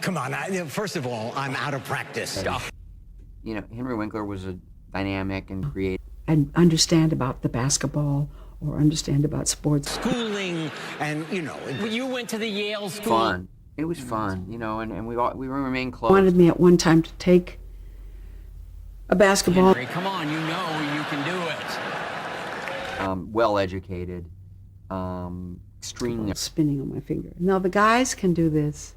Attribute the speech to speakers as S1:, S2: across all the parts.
S1: come on. First of all, I'm out of practice.
S2: You know, Henry Winkler was a dynamic and creative.
S3: And understand about the basketball or understand about sports.
S1: Schooling and, you know.
S4: You went to the Yale school.
S2: Fun. It was fun, you know, and we remained close.
S3: Wanted me at one time to take a basketball.
S4: Henry, come on, you know you can do it.
S2: Well-educated, extremely...
S3: Spinning on my finger. Now the guys can do this.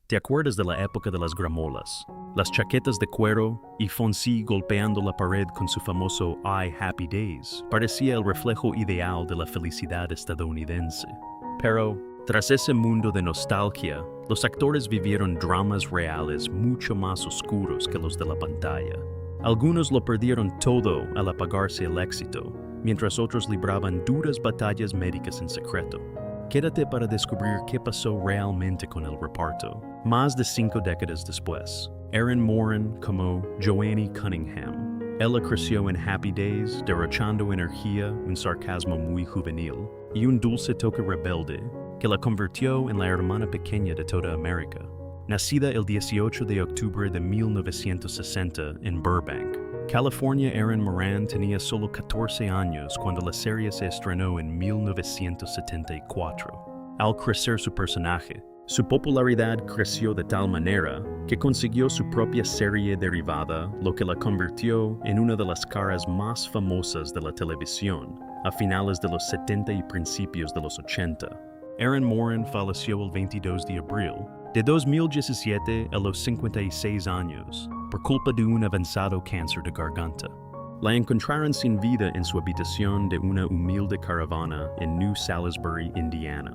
S5: ¿Te acuerdas de la época de las gramolas? Las chaquetas de cuero y Fonzie golpeando la pared con su famoso I Happy Days parecía el reflejo ideal de la felicidad estadounidense. Pero, tras ese mundo de nostalgia, los actores vivieron dramas reales mucho más oscuros que los de la pantalla. Algunos lo perdieron todo al apagarse el éxito, mientras otros libraban duras batallas médicas en secreto. Quédate para descubrir qué pasó realmente con el reparto. Más de 5 décadas después, Erin Moran como Joanne Cunningham. Ella creció en Happy Days, derrochando energía, un sarcasmo muy juvenil y un dulce toque rebelde que la convirtió en la hermana pequeña de toda América. Nacida el 18 de octubre de 1960 en Burbank, California, Erin Moran tenía solo 14 años cuando la serie se estrenó en 1974. Al crecer su personaje, su popularidad creció de tal manera que consiguió su propia serie derivada, lo que la convirtió en una de las caras más famosas de la televisión a finales de los 70 y principios de los 80. Erin Moran falleció el 22 de abril de 2017 a los 56 años por culpa de un avanzado cáncer de garganta. La encontraron sin vida en su habitación de una humilde caravana en New Salisbury, Indiana.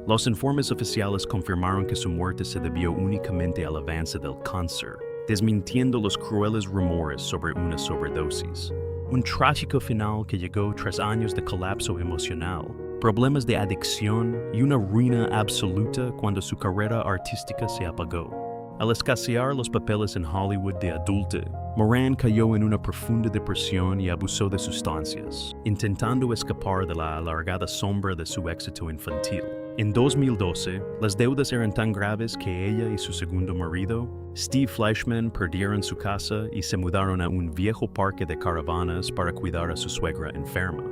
S5: Los informes oficiales confirmaron que su muerte se debió únicamente al avance del cáncer, desmintiendo los crueles rumores sobre una sobredosis. Un trágico final que llegó tras años de colapso emocional, problemas de adicción y una ruina absoluta cuando su carrera artística se apagó. Al escasear los papeles en Hollywood de adulta, Moran cayó en una profunda depresión y abusó de sustancias, intentando escapar de la alargada sombra de su éxito infantil. En 2012, las deudas eran tan graves que ella y su segundo marido, Steve Fleischman, perdieron su casa y se mudaron a un viejo parque de caravanas para cuidar a su suegra enferma.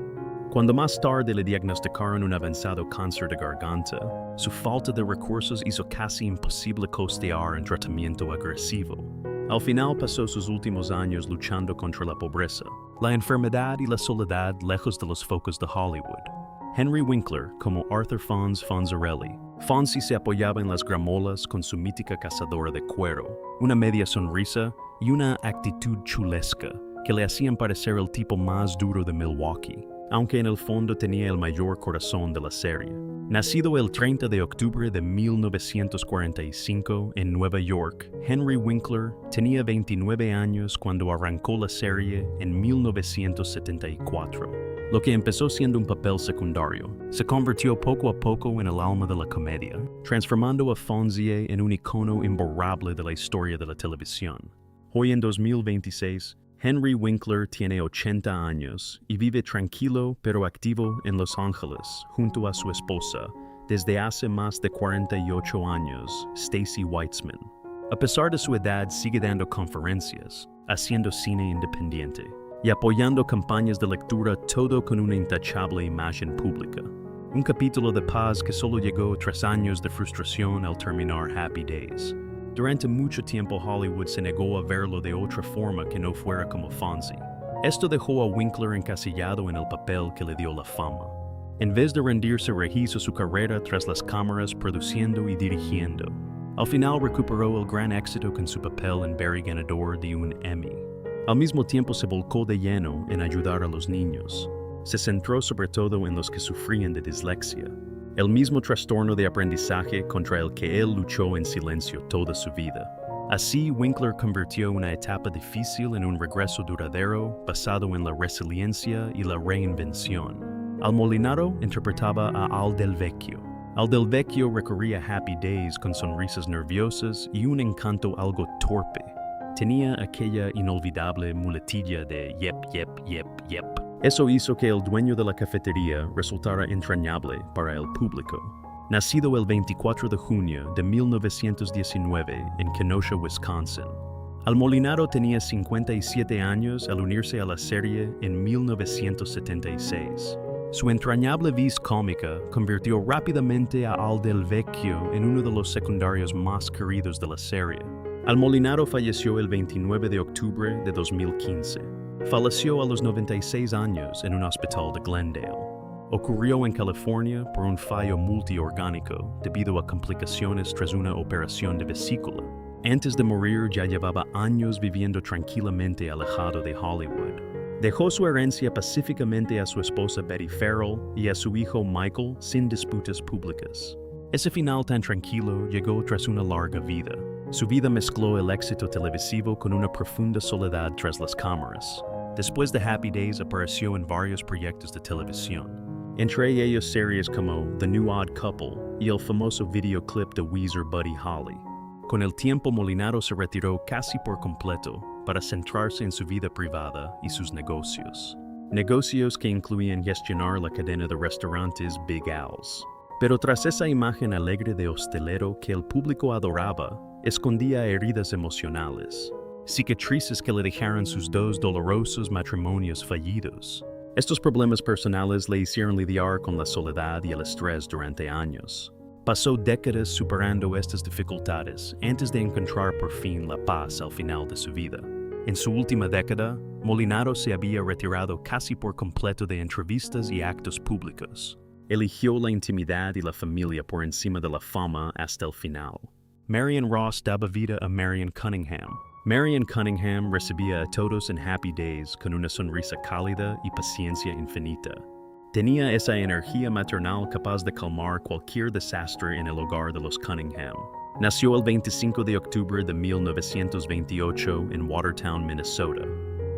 S5: Cuando más tarde le diagnosticaron un avanzado cáncer de garganta, su falta de recursos hizo casi imposible costear un tratamiento agresivo. Al final pasó sus últimos años luchando contra la pobreza, la enfermedad y la soledad lejos de los focos de Hollywood. Henry Winkler como Arthur Fonzarelli. Fonzie se apoyaba en las gramolas con su mítica cazadora de cuero, una media sonrisa y una actitud chulesca que le hacían parecer el tipo más duro de Milwaukee, aunque en el fondo tenía el mayor corazón de la serie. Nacido el 30 de octubre de 1945 en Nueva York, Henry Winkler tenía 29 años cuando arrancó la serie en 1974. Lo que empezó siendo un papel secundario, se convirtió poco a poco en el alma de la comedia, transformando a Fonzie en un icono imborrable de la historia de la televisión. Hoy en 2026, Henry Winkler tiene 80 años y vive tranquilo pero activo en Los Ángeles junto a su esposa desde hace más de 48 años, Stacy Weitzman. A pesar de su edad, sigue dando conferencias, haciendo cine independiente y apoyando campañas de lectura, todo con una intachable imagen pública. Un capítulo de paz que solo llegó tras años de frustración al terminar Happy Days. Durante mucho tiempo Hollywood se negó a verlo de otra forma que no fuera como Fonzie. Esto dejó a Winkler encasillado en el papel que le dio la fama. En vez de rendirse, rehizo su carrera tras las cámaras produciendo y dirigiendo. Al final recuperó el gran éxito con su papel en Barry, ganador de un Emmy. Al mismo tiempo se volcó de lleno en ayudar a los niños. Se centró sobre todo en los que sufrían de dislexia, el mismo trastorno de aprendizaje contra el que él luchó en silencio toda su vida. Así, Winkler convirtió una etapa difícil en un regreso duradero basado en la resiliencia y la reinvención. Al Molinaro interpretaba a Al Del Vecchio. Al Del Vecchio recorría Happy Days con sonrisas nerviosas y un encanto algo torpe. Tenía aquella inolvidable muletilla de yep, yep, yep, yep. Eso hizo que el dueño de la cafetería resultara entrañable para el público. nacido el 24 de junio de 1919 en Kenosha, Wisconsin. Almolinaro tenía 57 años al unirse a la serie en 1976. Su entrañable vis cómica convirtió rápidamente a Al del Vecchio en uno de los secundarios más queridos de la serie. Almolinaro falleció el 29 de octubre de 2015. Falleció a los 96 años en un hospital de Glendale. Ocurrió en California por un fallo multiorgánico debido a complicaciones tras una operación de vesícula. Antes de morir ya llevaba años viviendo tranquilamente alejado de Hollywood. Dejó su herencia pacíficamente a su esposa Betty Farrell y a su hijo Michael sin disputas públicas. Ese final tan tranquilo llegó tras una larga vida. Su vida mezcló el éxito televisivo con una profunda soledad tras las cámaras. Después de Happy Days apareció en varios proyectos de televisión, entre ellos series como The New Odd Couple y el famoso videoclip de Weezer Buddy Holly. Con el tiempo, Molinaro se retiró casi por completo para centrarse en su vida privada y sus negocios. Negocios que incluían gestionar la cadena de restaurantes Big Al's. Pero tras esa imagen alegre de hostelero que el público adoraba, escondía heridas emocionales, cicatrices que le dejaron sus dos dolorosos matrimonios fallidos. Estos problemas personales le hicieron lidiar con la soledad y el estrés durante años. Pasó décadas superando estas dificultades antes de encontrar por fin la paz al final de su vida. En su última década, Molinaro se había retirado casi por completo de entrevistas y actos públicos. Eligió la intimidad y la familia por encima de la fama hasta el final. Marion Ross daba vida a Marion Cunningham. Marion Cunningham recibía a todos en Happy Days con una sonrisa cálida y paciencia infinita. Tenía esa energía maternal capaz de calmar cualquier desastre en el hogar de los Cunningham. Nació el 25 de octubre de 1928 en Watertown, Minnesota.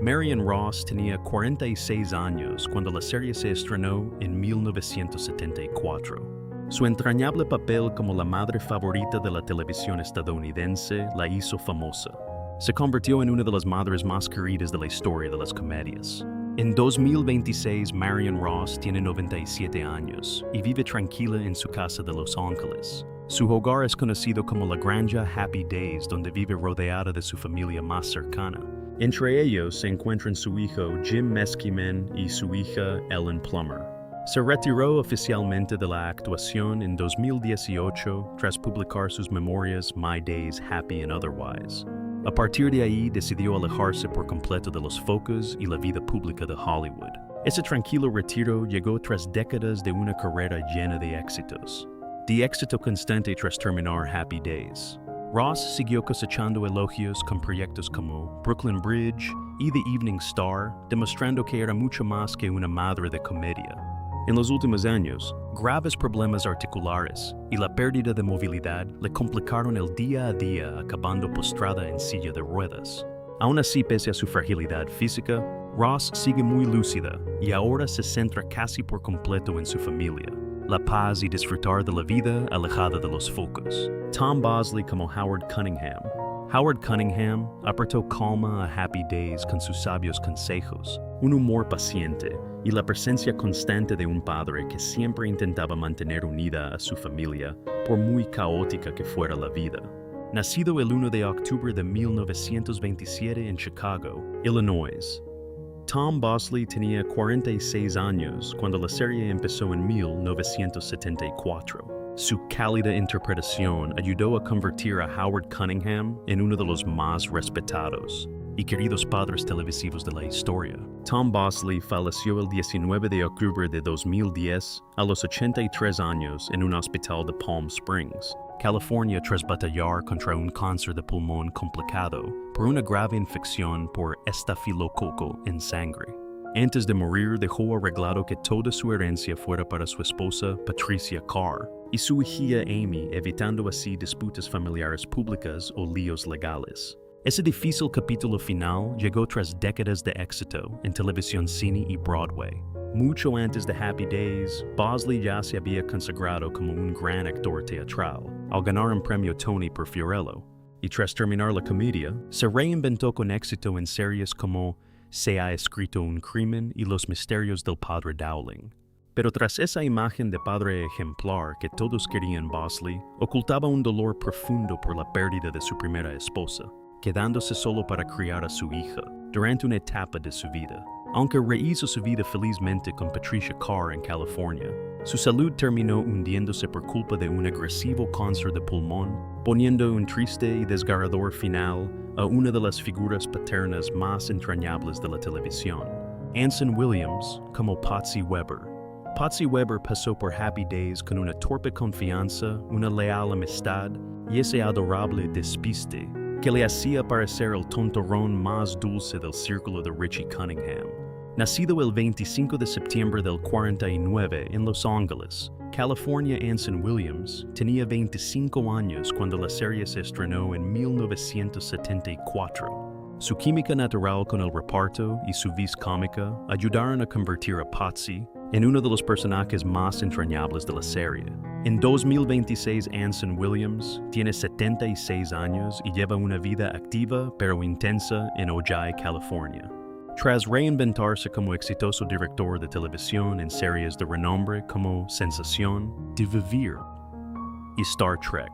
S5: Marion Ross tenía 46 años cuando la serie se estrenó en 1974. Su entrañable papel como la madre favorita de la televisión estadounidense la hizo famosa. Se convirtió en una de las madres más queridas de la historia de las comedias. En 2026, Marion Ross tiene 97 años y vive tranquila en su casa de Los Ángeles. Su hogar es conocido como la Granja Happy Days, donde vive rodeada de su familia más cercana. Entre ellos se encuentran su hijo Jim Meskimen y su hija Ellen Plummer. Se retiró oficialmente de la actuación en 2018 tras publicar sus memorias My Days Happy and Otherwise. A partir de ahí decidió alejarse por completo de los focos y la vida pública de Hollywood. Ese tranquilo retiro llegó tras décadas de una carrera llena de éxitos. De éxito constante tras terminar Happy Days. Ross siguió cosechando elogios con proyectos como Brooklyn Bridge y The Evening Star, demostrando que era mucho más que una madre de comedia. En los últimos años, graves problemas articulares y la pérdida de movilidad le complicaron el día a día, acabando postrada en silla de ruedas. Aún así, pese a su fragilidad física, Ross sigue muy lúcida y ahora se centra casi por completo en su familia, la paz y disfrutar de la vida alejada de los focos. Tom Bosley como Howard Cunningham. Howard Cunningham aportó calma a Happy Days con sus sabios consejos, un humor paciente y la presencia constante de un padre que siempre intentaba mantener unida a su familia, por muy caótica que fuera la vida. Nacido el 1 de octubre de 1927 en Chicago, Illinois, Tom Bosley tenía 46 años cuando la serie empezó en 1974. Su cálida interpretación ayudó a convertir a Howard Cunningham en uno de los más respetados y queridos padres televisivos de la historia. Tom Bosley falleció el 19 de octubre de 2010 a los 83 años en un hospital de Palm Springs, California, tras batallar contra un cáncer de pulmón complicado por una grave infección por estafilococo en sangre. Antes de morir, dejó arreglado que toda su herencia fuera para su esposa Patricia Carr y su hija Amy, evitando así disputas familiares públicas o líos legales. Ese difícil capítulo final llegó tras décadas de éxito en televisión, cine y Broadway. Mucho antes de Happy Days, Bosley ya se había consagrado como un gran actor teatral, al ganar un premio Tony por Fiorello, y tras terminar la comedia, se reinventó con éxito en series como Se ha escrito un crimen y Los misterios del padre Dowling. Pero tras esa imagen de padre ejemplar que todos querían Bosley, ocultaba un dolor profundo por la pérdida de su primera esposa, quedándose solo para criar a su hija durante una etapa de su vida. Aunque rehizo su vida felizmente con Patricia Carr en California, su salud terminó hundiéndose por culpa de un agresivo cáncer de pulmón, poniendo un triste y desgarrador final a una de las figuras paternas más entrañables de la televisión, Anson Williams como Patsy Weber. Patsy Weber pasó por Happy Days con una torpe confianza, una leal amistad y ese adorable despiste que le hacía parecer el tontorrón más dulce del círculo de Richie Cunningham. Nacido el 25 de septiembre del 49 en Los Ángeles, California, Anson Williams tenía 25 años cuando la serie se estrenó en 1974. Su química natural con el reparto y su vis cómica ayudaron a convertir a Patsy en uno de los personajes más entrañables de la serie. En 2026, Anson Williams tiene 76 años y lleva una vida activa pero intensa en Ojai, California. Tras reinventarse como exitoso director de televisión en series de renombre como Sensación, De Vivir y Star Trek,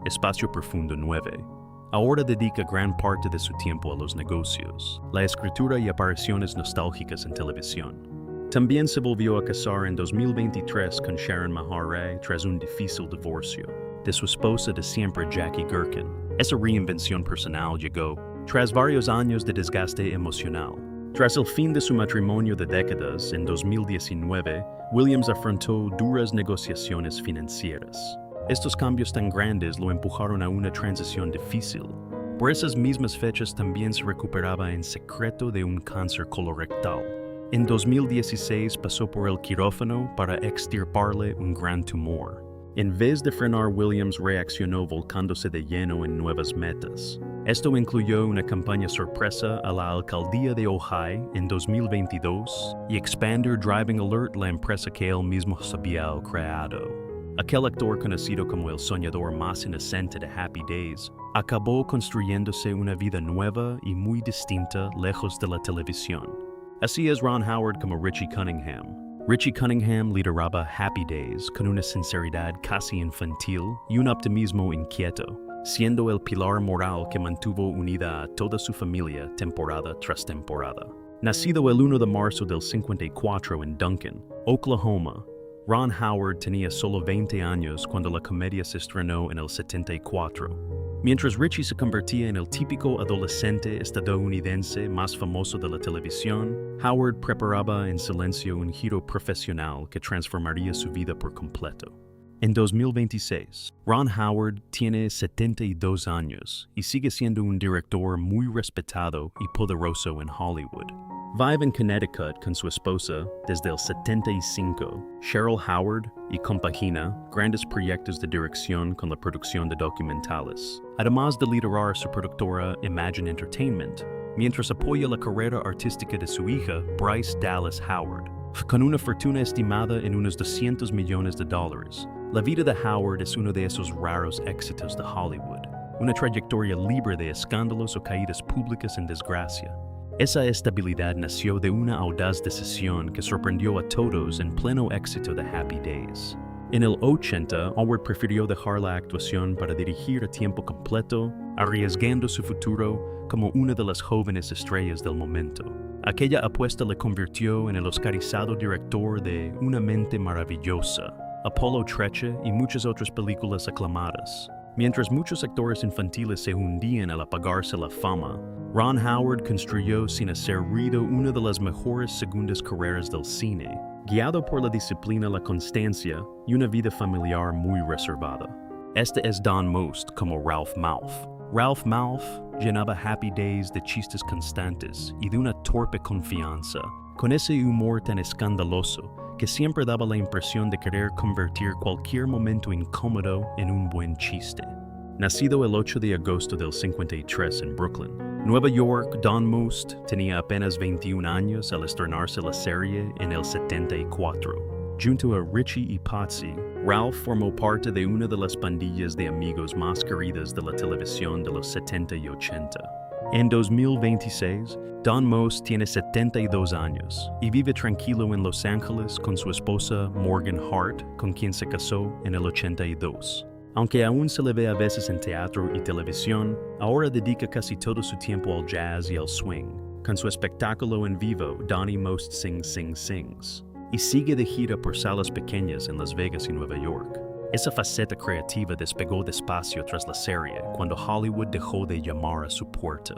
S5: Espacio Profundo 9, ahora dedica gran parte de su tiempo a los negocios, la escritura y apariciones nostálgicas en televisión. También se volvió a casar en 2023 con Sharon Maharaj tras un difícil divorcio de su esposa de siempre Jackie Gherkin. Esa reinvención personal llegó tras varios años de desgaste emocional. Tras el fin de su matrimonio de décadas en 2019, Williams afrontó duras negociaciones financieras. Estos cambios tan grandes lo empujaron a una transición difícil. Por esas mismas fechas también se recuperaba en secreto de un cáncer colorectal. En 2016 pasó por el quirófano para extirparle un gran tumor. En vez de frenar, Williams reaccionó volcándose de lleno en nuevas metas. Esto incluyó una campaña sorpresa a la alcaldía de Ojai en 2022 y Expander Driving Alert, la empresa que él mismo había creado. Aquel actor conocido como el soñador más inocente de Happy Days acabó construyéndose una vida nueva y muy distinta lejos de la televisión. Así es Ron Howard como Richie Cunningham. Richie Cunningham lideraba Happy Days con una sinceridad casi infantil y un optimismo inquieto, siendo el pilar moral que mantuvo unida a toda su familia temporada tras temporada. Nacido el 1 de marzo del 54 en Duncan, Oklahoma, Ron Howard tenía solo 20 años cuando la comedia se estrenó en el 74. Mientras Richie se convertía en el típico adolescente estadounidense más famoso de la televisión, Howard preparaba en silencio un giro profesional que transformaría su vida por completo. En 2026, Ron Howard tiene 72 años y sigue siendo un director muy respetado y poderoso en Hollywood. Vive en Connecticut con su esposa desde el 75, Cheryl Howard, y compagina grandes proyectos de dirección con la producción de documentales, además de liderar su productora Imagine Entertainment, mientras apoya la carrera artística de su hija, Bryce Dallas Howard. Con una fortuna estimada en unos $200 millones, la vida de Howard es uno de esos raros éxitos de Hollywood, una trayectoria libre de escándalos o caídas públicas en desgracia. Esa estabilidad nació de una audaz decisión que sorprendió a todos en pleno éxito de Happy Days. En el 80, Howard prefirió dejar la actuación para dirigir a tiempo completo, arriesgando su futuro como una de las jóvenes estrellas del momento. Aquella apuesta le convirtió en el oscarizado director de Una mente maravillosa, Apollo 13 y muchas otras películas aclamadas. Mientras muchos actores infantiles se hundían al apagarse la fama, Ron Howard construyó sin hacer ruido una de las mejores segundas carreras del cine, guiado por la disciplina, la constancia y una vida familiar muy reservada. Este es Don Most como Ralph Malph. Ralph Malph llenaba Happy Days de chistes constantes y de una torpe confianza, con ese humor tan escandaloso que siempre daba la impresión de querer convertir cualquier momento incómodo en un buen chiste. Nacido el 8 de agosto del 53 en Brooklyn, Nueva York, Don Most tenía apenas 21 años al estrenarse la serie en el 74. Junto a Richie y Patsy, Ralph formó parte de una de las pandillas de amigos más queridas de la televisión de los 70 y 80. En 2026, Don Most tiene 72 años y vive tranquilo en Los Ángeles con su esposa Morgan Hart, con quien se casó en el 82. Aunque aún se le ve a veces en teatro y televisión, ahora dedica casi todo su tiempo al jazz y al swing, con su espectáculo en vivo Donnie Most Sings, y sigue de gira por salas pequeñas en Las Vegas y Nueva York. Esa faceta creativa despegó despacio tras la serie, cuando Hollywood dejó de llamar a su puerta.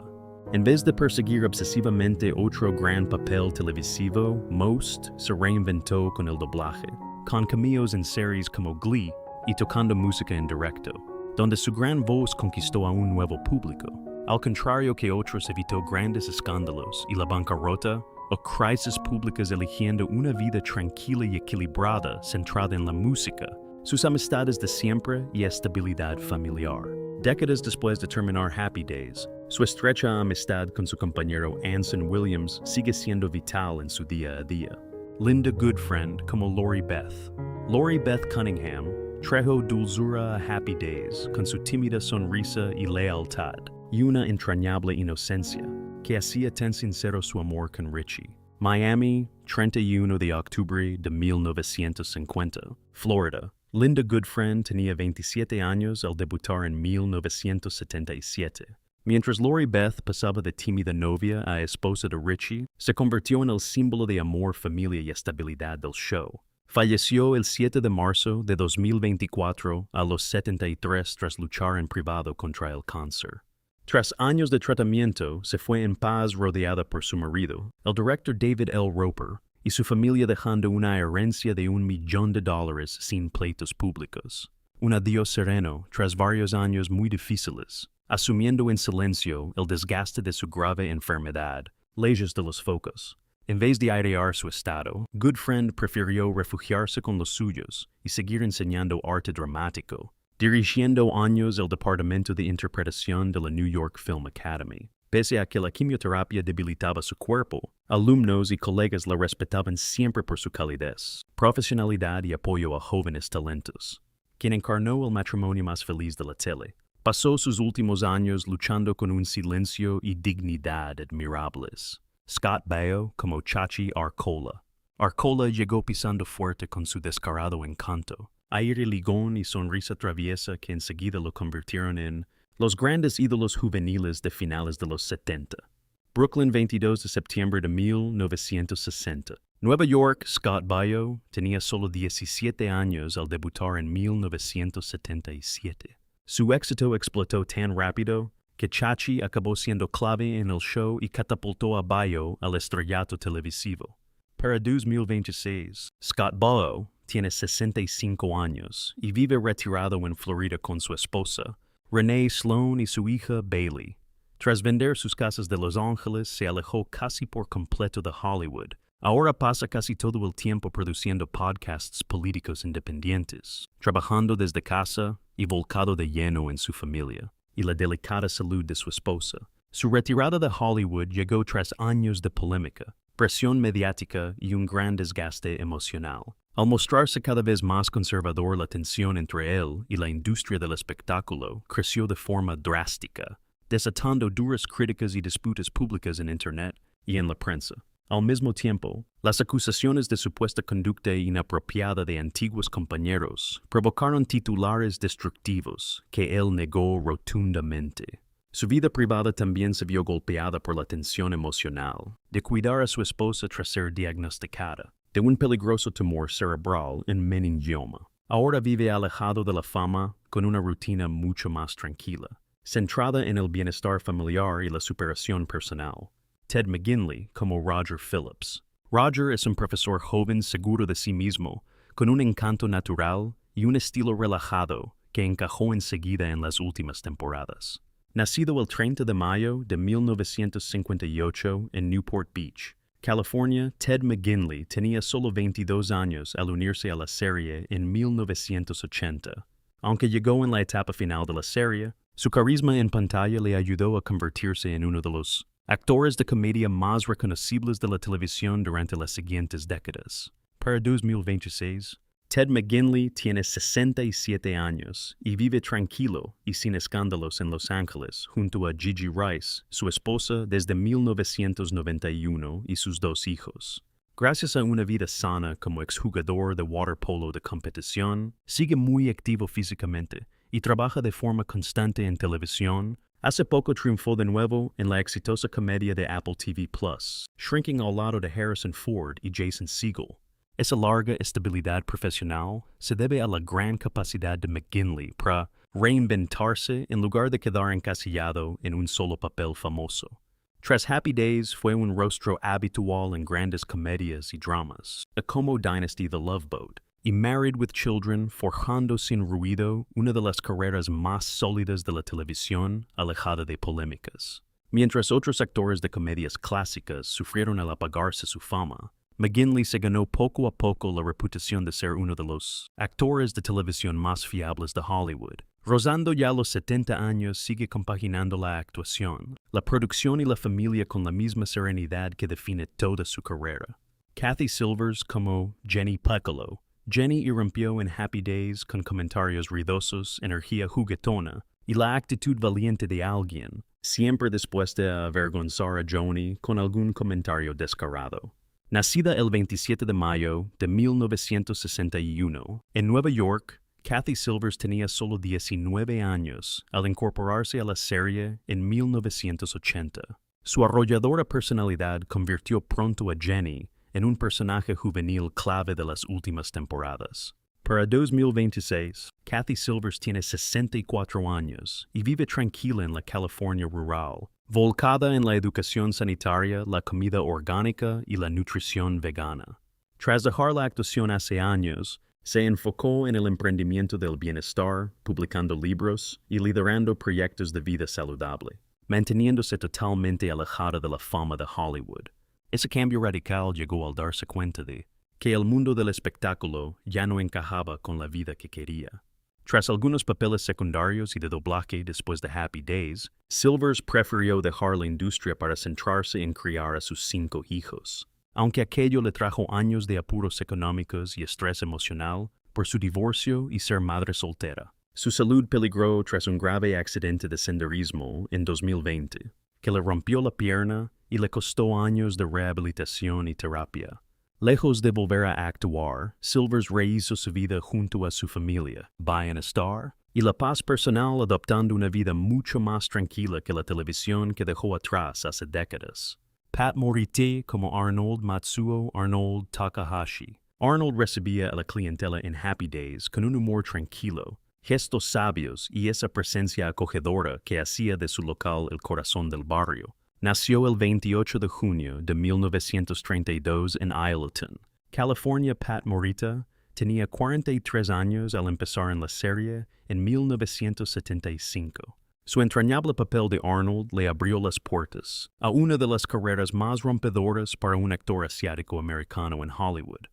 S5: En vez de perseguir obsesivamente otro gran papel televisivo, Most se reinventó con el doblaje, con cameos en series como Glee y tocando música en directo, donde su gran voz conquistó a un nuevo público. Al contrario que otros, evitó grandes escándalos y la bancarrota o crisis públicas, eligiendo una vida tranquila y equilibrada centrada en la música, sus amistades de siempre y estabilidad familiar. Décadas después de terminar Happy Days, su estrecha amistad con su compañero Anson Williams sigue siendo vital en su día a día. Linda Goodfriend como Lori Beth. Lori Beth Cunningham trajo dulzura a Happy Days con su tímida sonrisa y lealtad, y una entrañable inocencia que hacía tan sincero su amor con Richie. Miami, 31 de octubre de 1950. Florida. Linda Goodfriend tenía 27 años al debutar en 1977. Mientras Lori Beth pasaba de tímida novia a esposa de Richie, se convirtió en el símbolo de amor, familia y estabilidad del show. Falleció el 7 de marzo de 2024 a los 73 tras luchar en privado contra el cáncer. Tras años de tratamiento, se fue en paz rodeada por su marido, el director David L. Roper, y su familia, dejando una herencia de $1 millón sin pleitos públicos. Un adiós sereno tras varios años muy difíciles, asumiendo en silencio el desgaste de su grave enfermedad, lejos de los focos. En vez de airear su estado, Goodfriend prefirió refugiarse con los suyos y seguir enseñando arte dramático, dirigiendo años el departamento de interpretación de la New York Film Academy. Pese a que la quimioterapia debilitaba su cuerpo, alumnos y colegas la respetaban siempre por su calidez, profesionalidad y apoyo a jóvenes talentos. Quien encarnó el matrimonio más feliz de la tele, pasó sus últimos años luchando con un silencio y dignidad admirables. Scott Baio como Chachi Arcola. Arcola llegó pisando fuerte con su descarado encanto, aire ligón y sonrisa traviesa que enseguida lo convirtieron en los grandes ídolos juveniles de finales de los 70. Brooklyn, 22 de septiembre de 1960. Nueva York, Scott Baio tenía solo 17 años al debutar en 1977. Su éxito explotó tan rápido que Chachi acabó siendo clave en el show y catapultó a Baio al estrellato televisivo. Para 2026, Scott Baio tiene 65 años y vive retirado en Florida con su esposa, Renee Sloan, y su hija Bailey. Tras vender sus casas de Los Ángeles, se alejó casi por completo de Hollywood. Ahora pasa casi todo el tiempo produciendo podcasts políticos independientes, trabajando desde casa y volcado de lleno en su familia y la delicada salud de su esposa. Su retirada de Hollywood llegó tras años de polémica, presión mediática y un gran desgaste emocional. Al mostrarse cada vez más conservador, la tensión entre él y la industria del espectáculo creció de forma drástica, desatando duras críticas y disputas públicas en Internet y en la prensa. Al mismo tiempo, las acusaciones de supuesta conducta inapropiada de antiguos compañeros provocaron titulares destructivos que él negó rotundamente. Su vida privada también se vio golpeada por la tensión emocional de cuidar a su esposa tras ser diagnosticada de un peligroso tumor cerebral en meningioma. Ahora vive alejado de la fama con una rutina mucho más tranquila, centrada en el bienestar familiar y la superación personal. Ted McGinley como Roger Phillips. Roger es un profesor joven seguro de sí mismo, con un encanto natural y un estilo relajado que encajó enseguida en las últimas temporadas. Nacido el 30 de mayo de 1958 en Newport Beach, California, Ted McGinley tenía solo 22 años al unirse a la serie en 1980. Aunque llegó en la etapa final de la serie, su carisma en pantalla le ayudó a convertirse en uno de los actores de comedia más reconocibles de la televisión durante las siguientes décadas. Para 2026, Ted McGinley tiene 67 años y vive tranquilo y sin escándalos en Los Ángeles junto a Gigi Rice, su esposa desde 1991 y sus 2 hijos. Gracias a una vida sana como exjugador de waterpolo de competición, sigue muy activo físicamente y trabaja de forma constante en televisión. Hace poco triunfó de nuevo en la exitosa comedia de Apple TV Plus, Shrinking al lado de Harrison Ford y Jason Segel. Esa larga estabilidad profesional se debe a la gran capacidad de McGinley para reinventarse en lugar de quedar encasillado en un solo papel famoso. Tras Happy Days fue un rostro habitual en grandes comedias y dramas, a como Dynasty The Love Boat, y Married with Children forjando sin ruido una de las carreras más sólidas de la televisión, alejada de polémicas. Mientras otros actores de comedias clásicas sufrieron al apagarse su fama, McGinley se ganó poco a poco la reputación de ser uno de los actores de televisión más fiables de Hollywood. Rozando ya los 70 años, sigue compaginando la actuación, la producción y la familia con la misma serenidad que define toda su carrera. Kathy Silvers como Jenny Piccolo. Jenny irrumpió en Happy Days con comentarios ruidosos, energía juguetona y la actitud valiente de alguien, siempre dispuesta a avergonzar a Johnny con algún comentario descarado. Nacida el 27 de mayo de 1961, en Nueva York, Kathy Silvers tenía solo 19 años al incorporarse a la serie en 1980. Su arrolladora personalidad convirtió pronto a Jenny en un personaje juvenil clave de las últimas temporadas. Para 2026, Kathy Silvers tiene 64 años y vive tranquila en la California rural, volcada en la educación sanitaria, la comida orgánica y la nutrición vegana. Tras dejar la actuación hace años, se enfocó en el emprendimiento del bienestar, publicando libros y liderando proyectos de vida saludable, manteniéndose totalmente alejada de la fama de Hollywood. Ese cambio radical llegó al darse cuenta de que el mundo del espectáculo ya no encajaba con la vida que quería. Tras algunos papeles secundarios y de doblaje después de Happy Days, Silvers prefirió dejar la industria para centrarse en criar a sus 5 hijos. Aunque aquello le trajo años de apuros económicos y estrés emocional por su divorcio y ser madre soltera. Su salud peligró tras un grave accidente de senderismo en 2020, que le rompió la pierna y le costó años de rehabilitación y terapia. Lejos de volver a actuar, Silvers rehizo su vida junto a su familia, bienestar y la paz personal, adoptando una vida mucho más tranquila que la televisión que dejó atrás hace décadas. Pat Morita como Arnold Matsuo Arnold Takahashi. Arnold recibía a la clientela en Happy Days con un humor tranquilo, gestos sabios y esa presencia acogedora que hacía de su local el corazón del barrio. Nació el 28 de junio de 1932 en Isleton, California. Pat Morita tenía 43 años al empezar en la serie en 1975. Su entrañable papel de Arnold le abrió las puertas a una de las carreras más rompedoras para un actor asiático-americano en Hollywood.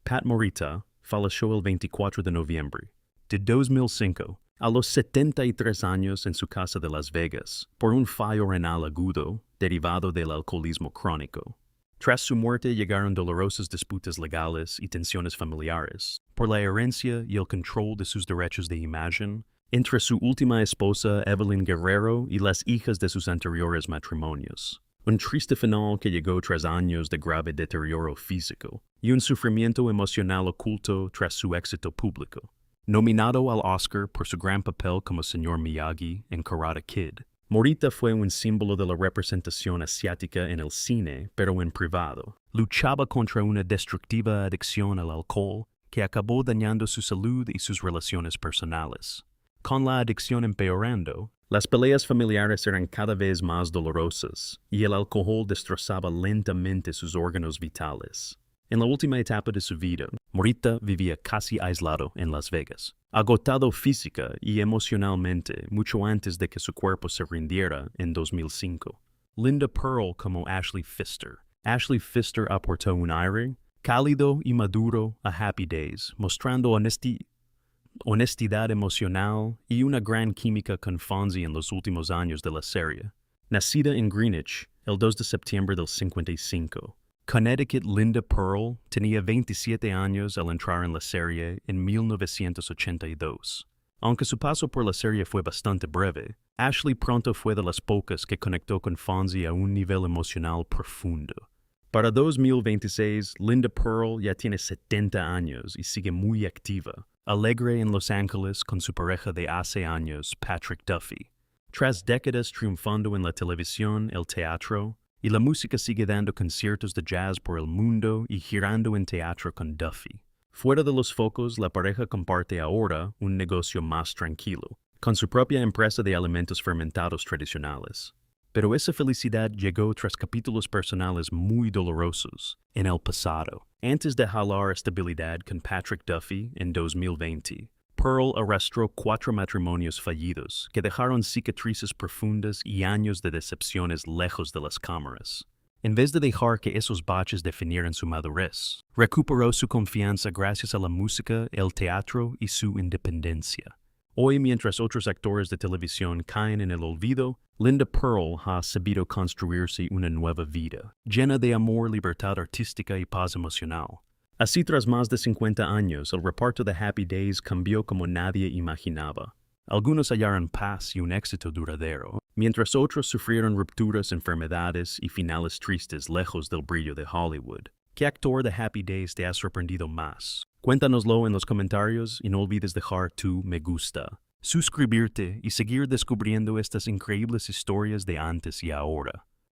S5: Pat Morita falleció el 24 de noviembre de 2005 a los 73 años en su casa de Las Vegas por un fallo renal agudo derivado del alcoholismo crónico. Tras su muerte llegaron dolorosas disputas legales y tensiones familiares por la herencia y el control de sus derechos de imagen entre su última esposa Evelyn Guerrero y las hijas de sus anteriores matrimonios. Un triste final que llegó tras años de grave deterioro físico y un sufrimiento emocional oculto tras su éxito público. Nominado al Oscar por su gran papel como Sr. Miyagi en Karate Kid, Morita fue un símbolo de la representación asiática en el cine, pero en privado. Luchaba contra una destructiva adicción al alcohol que acabó dañando su salud y sus relaciones personales. Con la adicción empeorando, las peleas familiares eran cada vez más dolorosas y el alcohol destrozaba lentamente sus órganos vitales. En la última etapa de su vida, Morita vivía casi aislado en Las Vegas, agotado física y emocionalmente mucho antes de que su cuerpo se rindiera en 2005. Linda Pearl como Ashley Pfister. Ashley Pfister aportó un aire cálido y maduro a Happy Days, mostrando honestidad emocional y una gran química con Fonzie en los últimos años de la serie. Nacida en Greenwich el 2 de septiembre del 55, Connecticut Linda Pearl tenía 27 años al entrar en la serie en 1982. Aunque su paso por la serie fue bastante breve, Ashley pronto fue de las pocas que conectó con Fonzie a un nivel emocional profundo. Para 2026, Linda Pearl ya tiene 70 años y sigue muy activa, alegre en Los Ángeles con su pareja de hace años, Patrick Duffy. Tras décadas triunfando en la televisión, el teatro, y la música sigue dando conciertos de jazz por el mundo y girando en teatro con Duffy. Fuera de los focos, la pareja comparte ahora un negocio más tranquilo, con su propia empresa de alimentos fermentados tradicionales. Pero esa felicidad llegó tras capítulos personales muy dolorosos en el pasado. Antes de jalar estabilidad con Patrick Duffy en 2020, Pearl arrastró 4 matrimonios fallidos que dejaron cicatrices profundas y años de decepciones lejos de las cámaras. En vez de dejar que esos baches definieran su madurez, recuperó su confianza gracias a la música, el teatro y su independencia. Hoy, mientras otros actores de televisión caen en el olvido, Linda Pearl ha sabido construirse una nueva vida, llena de amor, libertad artística y paz emocional. Así, tras más de 50 años, el reparto de Happy Days cambió como nadie imaginaba. Algunos hallaron paz y un éxito duradero, mientras otros sufrieron rupturas, enfermedades y finales tristes lejos del brillo de Hollywood. ¿Qué actor de Happy Days te ha sorprendido más? Cuéntanoslo en los comentarios y no olvides dejar tu me gusta, suscribirte y seguir descubriendo estas increíbles historias de antes y ahora.